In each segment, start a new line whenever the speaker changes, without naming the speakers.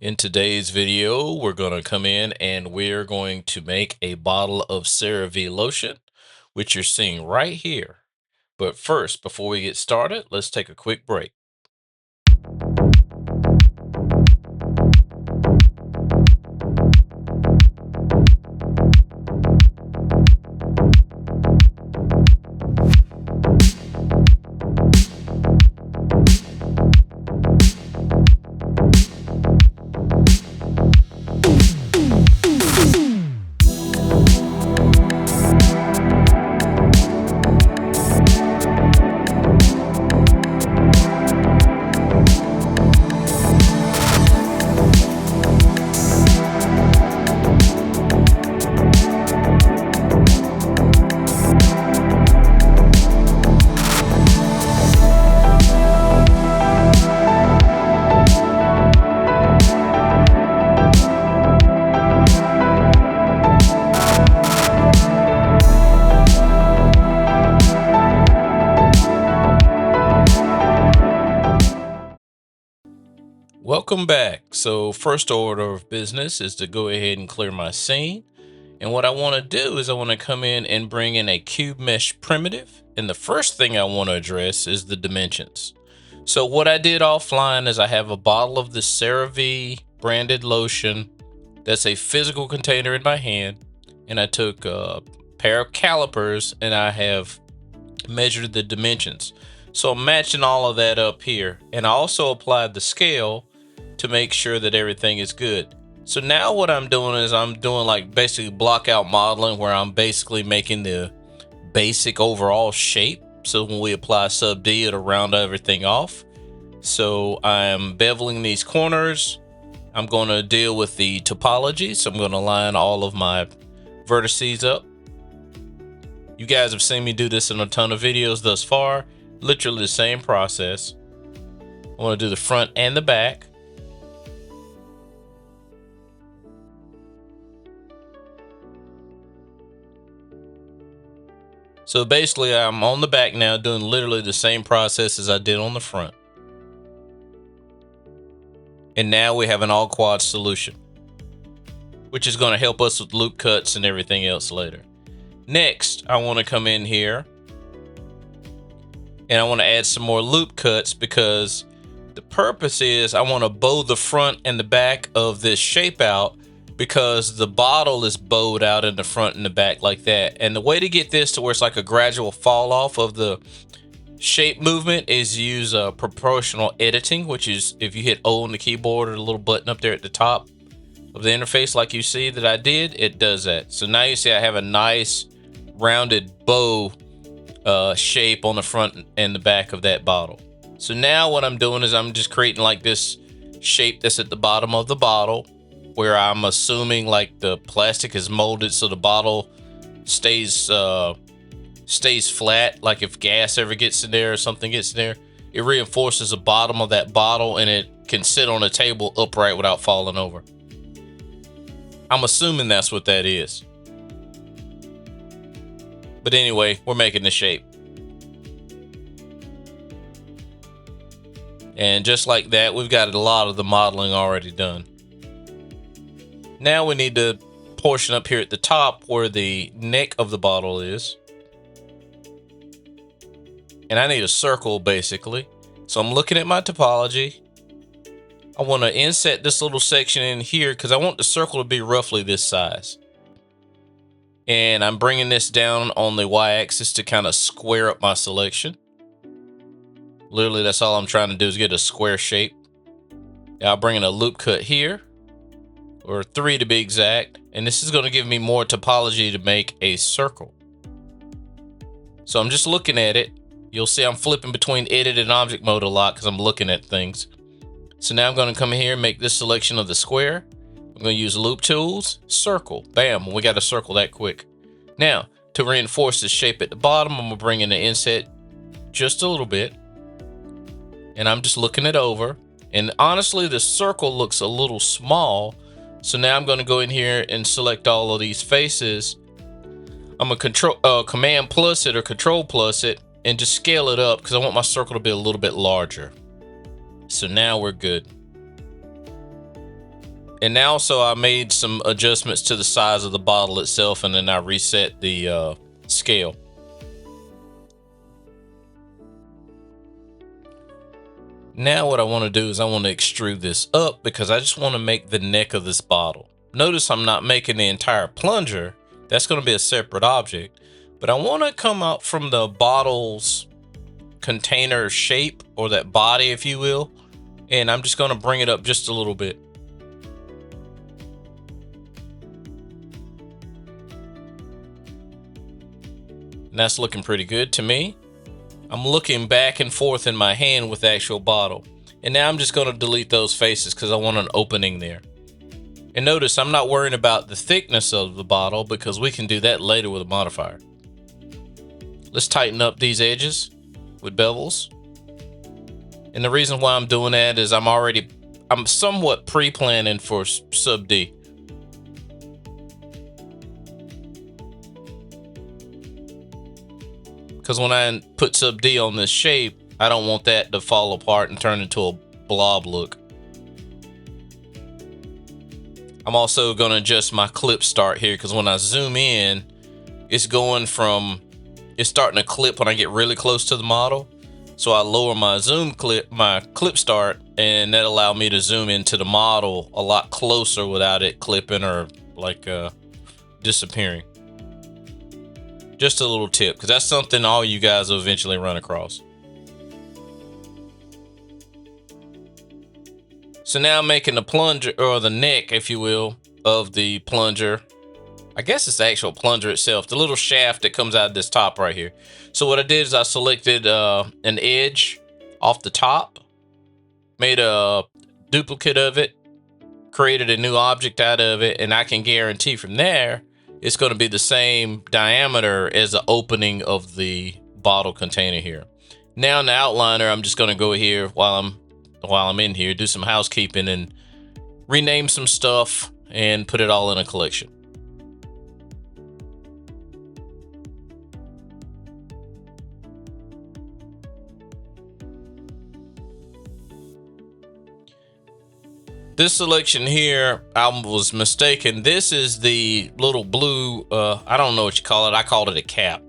In today's video, we're going to come in and we're going to make a bottle of CeraVe lotion, which you're seeing right here. But first, before we get started, let's take a quick break. Welcome back. So first order of business is to go ahead and clear my scene. And what I want to do is I want to come in and bring in a cube mesh primitive. And the first thing I want to address is the dimensions. So what I did offline is I have a bottle of the CeraVe branded lotion. That's a physical container in my hand. And I took a pair of calipers and I have measured the dimensions. So I'm matching all of that up here. And I also applied the scale to make sure that everything is good. So now what I'm doing is I'm doing like basically block out modeling, where I'm basically making the basic overall shape. So when we apply sub D, it'll round everything off. So I'm beveling these corners. I'm going to deal with the topology. So I'm going to line all of my vertices up. You guys have seen me do this in a ton of videos thus far. Literally the same process. I want to do the front and the back. So basically I'm on the back now doing literally the same process as I did on the front. And now we have an all quad solution, which is going to help us with loop cuts and everything else later. Next, I want to come in here and I want to add some more loop cuts, because the purpose is I want to bow the front and the back of this shape out, because the bottle is bowed out in the front and the back like that. And the way to get this to where it's like a gradual fall off of the shape movement is use proportional editing, which is if you hit O on the keyboard or the little button up there at the top of the interface like you see that I did, it does that. So now you see I have a nice rounded bow shape on the front and the back of that bottle. So now what I'm doing is I'm just creating like this shape that's at the bottom of the bottle, where I'm assuming like the plastic is molded so the bottle stays flat. Like if gas ever gets in there or something gets in there, it reinforces the bottom of that bottle and it can sit on a table upright without falling over. I'm assuming that's what that is. But anyway, we're making the shape. And just like that, we've got a lot of the modeling already done. Now we need the portion up here at the top where the neck of the bottle is. And I need a circle basically. So I'm looking at my topology. I want to inset this little section in here because I want the circle to be roughly this size. And I'm bringing this down on the y-axis to kind of square up my selection. Literally, that's all I'm trying to do is get a square shape. Now I'll bring in a loop cut here, or 3 to be exact. And this is going to give me more topology to make a circle. So I'm just looking at it. You'll see I'm flipping between edit and object mode a lot because I'm looking at things. So now I'm going to come in here and make this selection of the square. I'm going to use loop tools, circle, bam, we got a circle that quick. Now, to reinforce the shape at the bottom, I'm going to bring in the inset just a little bit. And I'm just looking it over. And honestly, the circle looks a little small. So now I'm going to go in here and select all of these faces. I'm going to command plus it or control plus it and just scale it up because I want my circle to be a little bit larger. So now we're good. And now, so I made some adjustments to the size of the bottle itself, and then I reset the scale. Now what I want to do is I want to extrude this up because I just want to make the neck of this bottle. Notice I'm not making the entire plunger. That's going to be a separate object. But I want to come out from the bottle's container shape, or that body, if you will. And I'm just going to bring it up just a little bit. And that's looking pretty good to me. I'm looking back and forth in my hand with the actual bottle. And now I'm just going to delete those faces because I want an opening there. And notice I'm not worrying about the thickness of the bottle because we can do that later with a modifier. Let's tighten up these edges with bevels. And the reason why I'm doing that is I'm somewhat pre-planning for sub D. Because when I put sub D on this shape, I don't want that to fall apart and turn into a blob look. I'm also going to adjust my clip start here because when I zoom in, it's starting to clip when I get really close to the model. So I lower my clip start, and that allowed me to zoom into the model a lot closer without it clipping or disappearing. Just a little tip, because that's something all you guys will eventually run across. So now I'm making the plunger, or the neck, if you will, of the plunger. I guess it's the actual plunger itself, the little shaft that comes out of this top right here. So what I did is I selected an edge off the top, made a duplicate of it, created a new object out of it, and I can guarantee from there it's going to be the same diameter as the opening of the bottle container here. Now in the outliner, I'm just going to go here while I'm in here, do some housekeeping and rename some stuff and put it all in a collection. This selection here, I was mistaken. This is the little blue, I don't know what you call it. I called it a cap.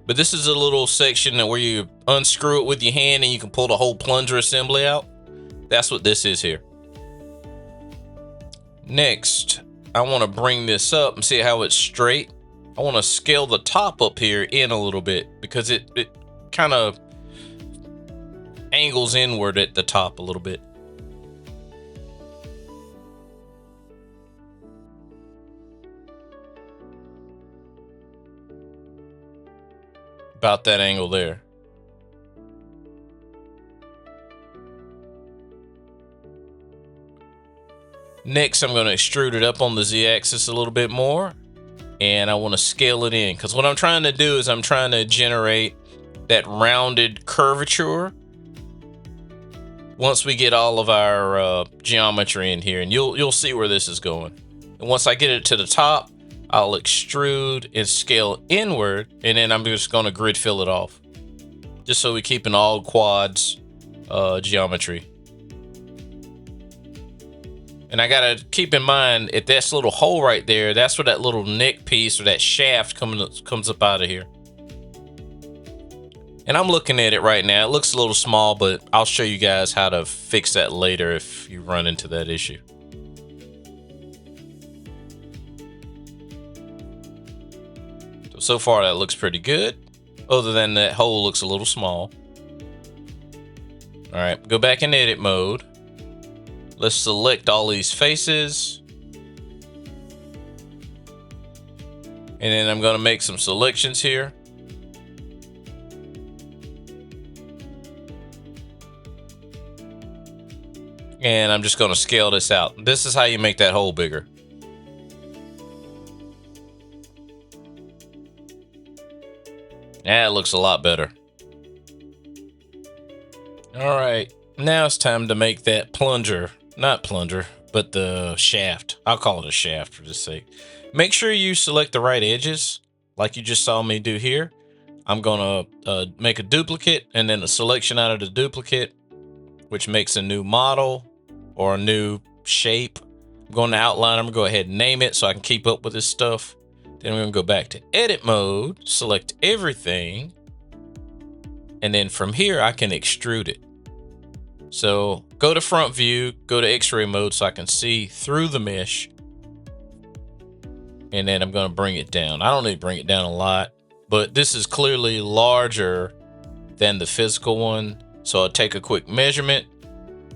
But this is a little section where you unscrew it with your hand and you can pull the whole plunger assembly out. That's what this is here. Next, I want to bring this up and see how it's straight. I want to scale the top up here in a little bit because it kind of angles inward at the top a little bit. About that angle there. Next, I'm going to extrude it up on the Z-axis a little bit more, and I want to scale it in because what I'm trying to do is I'm trying to generate that rounded curvature once we get all of our geometry in here, and you'll see where this is going. And once I get it to the top, I'll extrude and scale inward, and then I'm just going to grid fill it off, just so we keep an all quads geometry. And I gotta keep in mind, if that's little hole right there, that's where that little neck piece or that shaft comes up out of here. And I'm looking at it right now. It looks a little small, but I'll show you guys how to fix that later if you run into that issue. So far that looks pretty good, other than that hole looks a little small. All right, go back in edit mode. Let's select all these faces. And then I'm going to make some selections here. And I'm just going to scale this out. This is how you make that hole bigger. That looks a lot better. All right, now it's time to make that plunger. Not plunger, but the shaft. I'll call it a shaft for this sake. Make sure you select the right edges, like you just saw me do here. I'm gonna make a duplicate and then a selection out of the duplicate, which makes a new model or a new shape. I'm going to outline. I'm gonna go ahead and name it so I can keep up with this stuff. Then we're gonna go back to edit mode, select everything. And then from here, I can extrude it. So go to front view, go to X-ray mode so I can see through the mesh. And then I'm going to bring it down. I don't need to bring it down a lot, but this is clearly larger than the physical one. So I'll take a quick measurement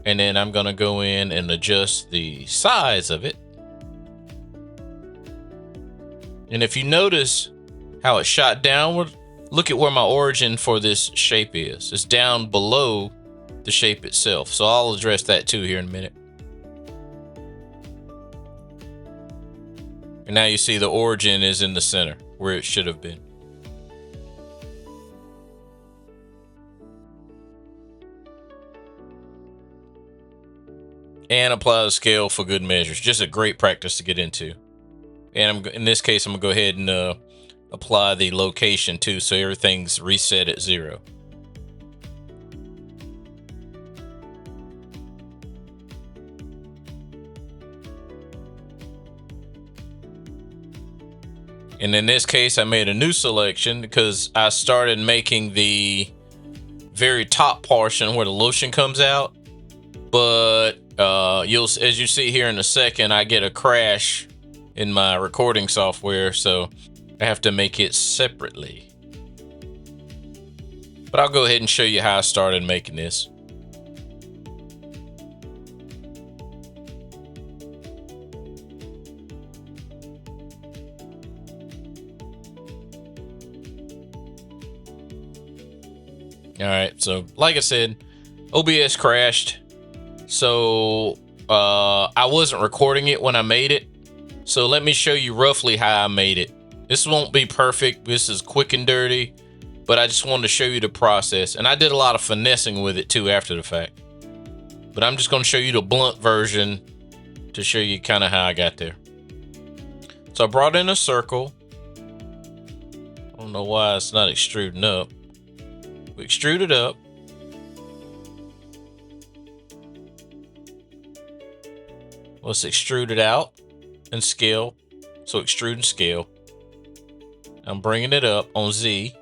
and then I'm going to go in and adjust the size of it. And if you notice how it shot downward, look at where my origin for this shape is. It's down below the shape itself. So I'll address that too here in a minute. And now you see the origin is in the center where it should have been. And apply the scale for good measures. Just a great practice to get into. And in this case, I'm gonna go ahead and apply the location too, so everything's reset at 0. And in this case, I made a new selection because I started making the very top portion where the lotion comes out. But as you see here in a second, I get a crash in my recording software, so I have to make it separately. But I'll go ahead and show you how I started making this. All right, so like I said, OBS crashed. So I wasn't recording it when I made it. So let me show you roughly how I made it. This won't be perfect. This is quick and dirty, but I just wanted to show you the process. And I did a lot of finessing with it too after the fact. But I'm just going to show you the blunt version to show you kind of how I got there. So I brought in a circle. I don't know why it's not extruding up. We extrude it up. Let's extrude it out and scale. So extrude and scale. I'm bringing it up on Z.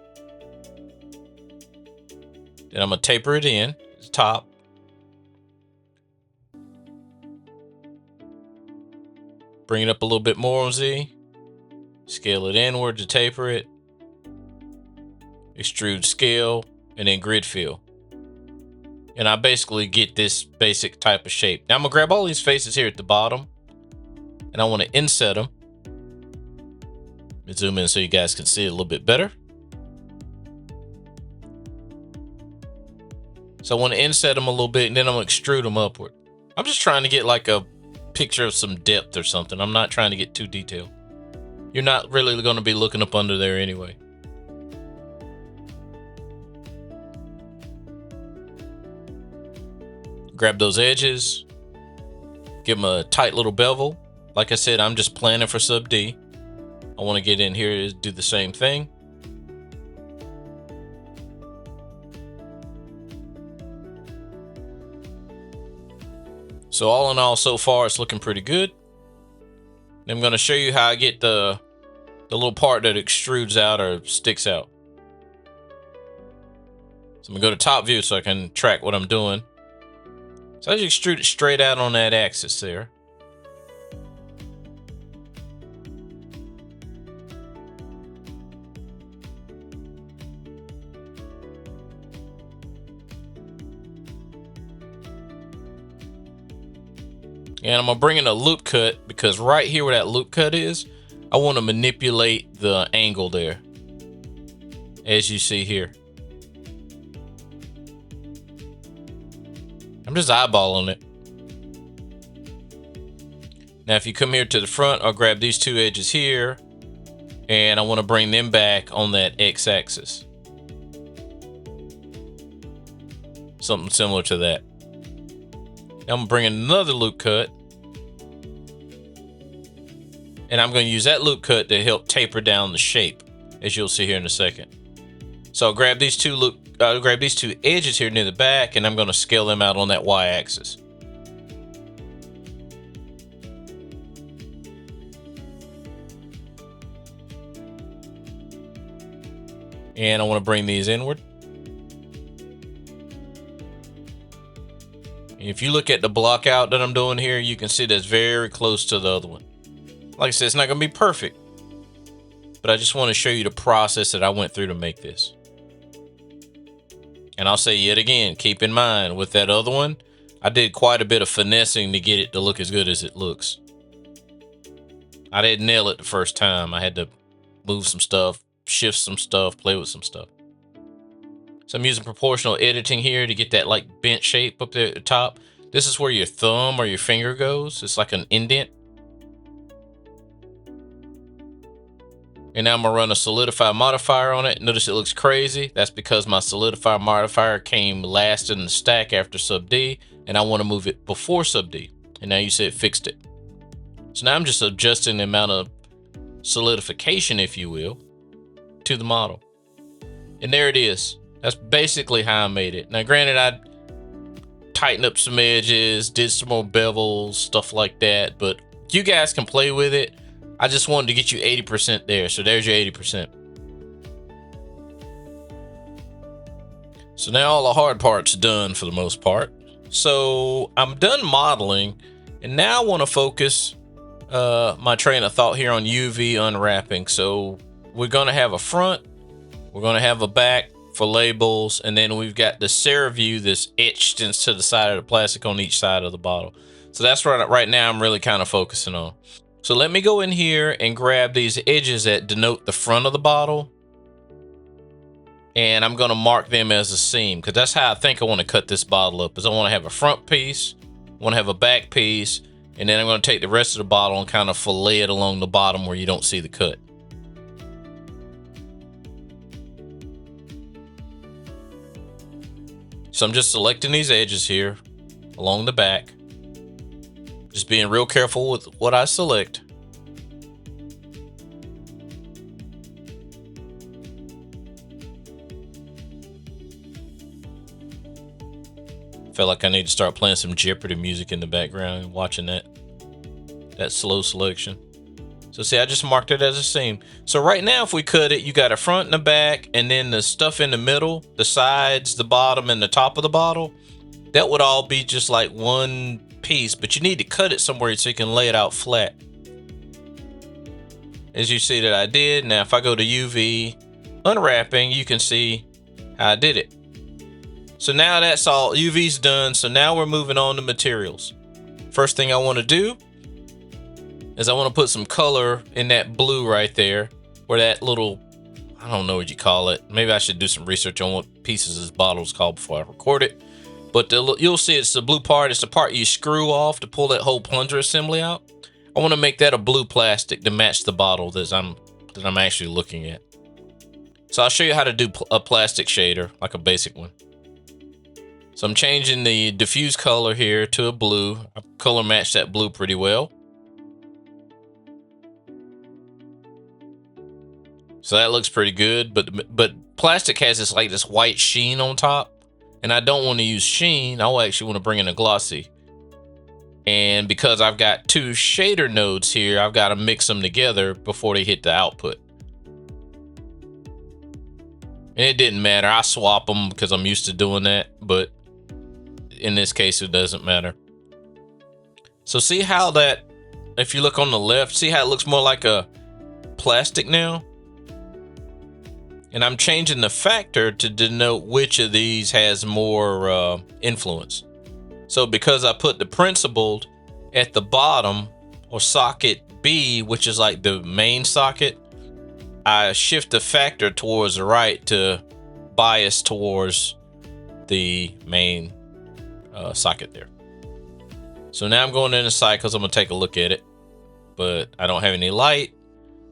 Then I'm going to taper it in at the top. Bring it up a little bit more on Z. Scale it inward to taper it. Extrude, scale, and then grid fill. And I basically get this basic type of shape. Now I'm gonna grab all these faces here at the bottom and I want to inset them. Let me zoom in so you guys can see it a little bit better. So I want to inset them a little bit and then I'm gonna extrude them upward. I'm just trying to get like a picture of some depth or something. I'm not trying to get too detailed. You're not really going to be looking up under there anyway. Grab those edges, give them a tight little bevel. Like I said, I'm just planning for sub D. I want to get in here and do the same thing. So all in all, so far, it's looking pretty good. I'm going to show you how I get the little part that extrudes out or sticks out. So I'm going to go to top view so I can track what I'm doing. So I just extrude it straight out on that axis there. And I'm going to bring in a loop cut because right here where that loop cut is, I want to manipulate the angle there, as you see here. I'm just eyeballing it. Now, if you come here to the front, I'll grab these two edges here, and I want to bring them back on that x-axis. Something similar to that. Now I'm bringing another loop cut, and I'm going to use that loop cut to help taper down the shape, as you'll see here in a second. So I'll grab these two edges here near the back, and I'm going to scale them out on that y-axis. And I want to bring these inward. If you look at the block out that I'm doing here, you can see that's very close to the other one. Like I said, it's not going to be perfect, but I just want to show you the process that I went through to make this. And I'll say yet again, keep in mind with that other one, I did quite a bit of finessing to get it to look as good as it looks. I didn't nail it the first time. I had to move some stuff, shift some stuff, play with some stuff. So I'm using proportional editing here to get that like bent shape up there at the top. This is where your thumb or your finger goes. It's like an indent. And now I'm gonna run a solidify modifier on it. Notice it looks crazy. That's because my solidify modifier came last in the stack after sub D, and I want to move it before sub D. And now you see it fixed it. So now I'm just adjusting the amount of solidification, if you will, to the model. And there it is. That's basically how I made it. Now, granted, I tightened up some edges, did some more bevels, stuff like that, but you guys can play with it. I just wanted to get you 80% there. So there's your 80%. So now all the hard part's done for the most part. So I'm done modeling, and now I want to focus my train of thought here on UV unwrapping. So we're going to have a front, we're going to have a back for labels, and then we've got the CeraVe that's etched into the side of the plastic on each side of the bottle. So that's right now I'm really kind of focusing on. So let me go in here and grab these edges that denote the front of the bottle, and I'm going to mark them as a seam, because that's how I think I want to cut this bottle up. Is I want to have a front piece, I want to have a back piece, and then I'm going to take the rest of the bottle and kind of fillet it along the bottom where you don't see the cut. So I'm just selecting these edges here along the back. Just being real careful with what I select. Feel like I need to start playing some Jeopardy music in the background and watching that slow selection. So see, I just marked it as a seam. So right now, if we cut it, you got a front and a back, and then the stuff in the middle, the sides, the bottom, and the top of the bottle, that would all be just like one piece, but you need to cut it somewhere so you can lay it out flat. As you see that I did. Now, if I go to UV unwrapping, you can see how I did it. So now that's all, UV's done. So now we're moving on to materials. First thing I want to do is I want to put some color in that blue right there, where that little, I don't know what you call it. Maybe I should do some research on what pieces this bottle is called before I record it. But you'll see it's the blue part. It's the part you screw off to pull that whole plunger assembly out. I want to make that a blue plastic to match the bottle that I'm actually looking at. So I'll show you how to do a plastic shader, like a basic one. So I'm changing the diffuse color here to a blue. I color match that blue pretty well. So that looks pretty good, but plastic has this white sheen on top, and I don't want to use sheen. I actually want to bring in a glossy. And because I've got two shader nodes here, I've got to mix them together before they hit the output. And it didn't matter. I swap them because I'm used to doing that, but in this case, it doesn't matter. So see how that, if you look on the left, see how it looks more like a plastic now? And I'm changing the factor to denote which of these has more influence. So because I put the principled at the bottom, or socket B, which is like the main socket, I shift the factor towards the right to bias towards the main socket there. So now I'm going into cycles. I'm going to take a look at it, but I don't have any light.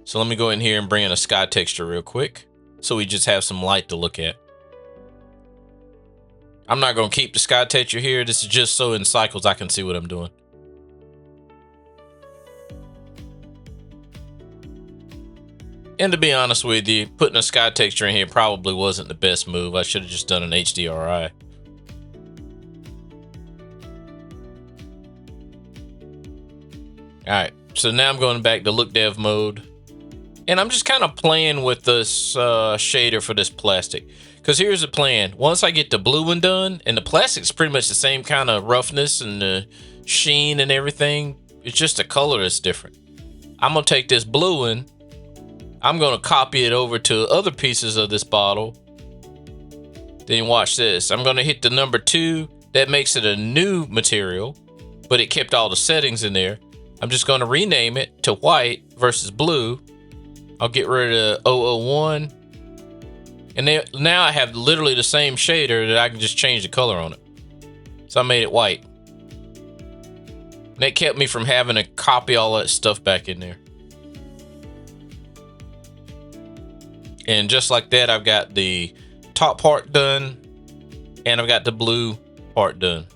So let me go in here and bring in a sky texture real quick, so we just have some light to look at. I'm not going to keep the sky texture here. This is just so in cycles I can see what I'm doing. And to be honest with you, putting a sky texture in here probably wasn't the best move. I should have just done an HDRI. All right, so now I'm going back to look dev mode. And I'm just kind of playing with this shader for this plastic. Because here's the plan. Once I get the blue one done, and the plastic's pretty much the same kind of roughness and the sheen and everything. It's just the color that's different. I'm going to take this blue one. I'm going to copy it over to other pieces of this bottle. Then watch this. I'm going to hit the number 2. That makes it a new material, but it kept all the settings in there. I'm just going to rename it to white versus blue. I'll get rid of 001. And now I have literally the same shader that I can just change the color on it. So I made it white. And that kept me from having to copy all that stuff back in there. And just like that, I've got the top part done. And I've got the blue part done.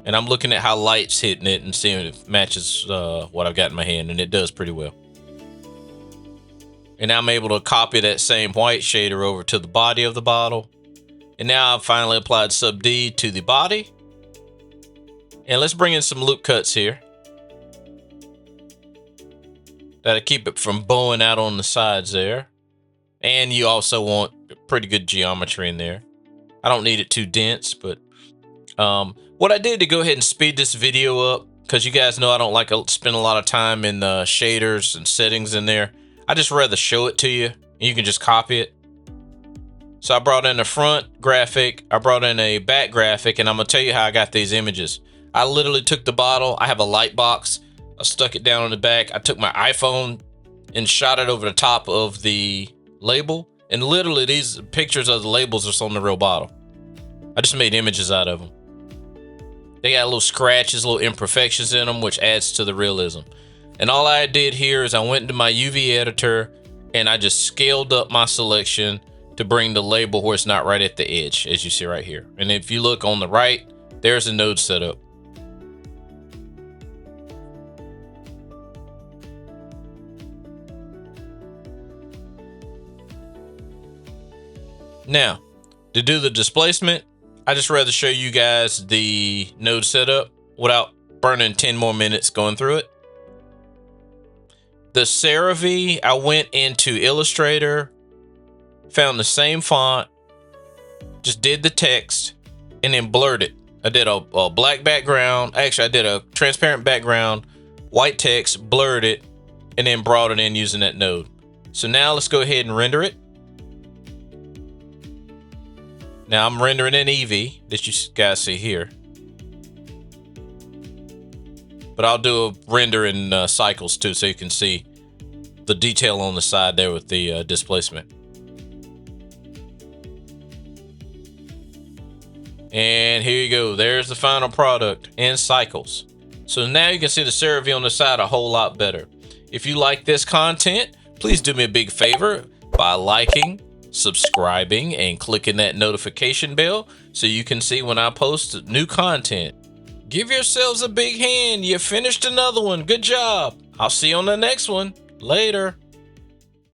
And I'm looking at how light's hitting it and seeing if it matches what I've got in my hand. And it does pretty well. And now I'm able to copy that same white shader over to the body of the bottle. And now I've finally applied sub D to the body. And let's bring in some loop cuts here. That'll keep it from bowing out on the sides there. And you also want pretty good geometry in there. I don't need it too dense, but what I did to go ahead and speed this video up, because you guys know I don't like to spend a lot of time in shaders and settings in there. I just rather show it to you, and you can just copy it. So I brought in a front graphic, I brought in a back graphic, and I'm gonna tell you how I got these images. I literally took the bottle, I have a light box, I stuck it down on the back, I took my iPhone and shot it over the top of the label, and literally these pictures of the labels are on the real bottle. I just made images out of them. They got little scratches, little imperfections in them, which adds to the realism. And all I did here is I went into my UV editor and I just scaled up my selection to bring the label where it's not right at the edge, as you see right here. And if you look on the right, there's a node setup. Now, to do the displacement, I just rather show you guys the node setup without burning 10 more minutes going through it. The CeraVe, I went into Illustrator, found the same font, just did the text, and then blurred it. I did a black background. Actually, I did a transparent background, white text, blurred it, and then brought it in using that node. So now let's go ahead and render it. Now I'm rendering in Eevee, that you guys see here. But I'll do a render in cycles too, so you can see the detail on the side there with the displacement. And here you go. There's the final product in cycles. So now you can see the CeraVe on the side a whole lot better. If you like this content, please do me a big favor by liking, subscribing, and clicking that notification bell so you can see when I post new content. Give yourselves a big hand. You finished another one. Good job. I'll see you on the next one. Later.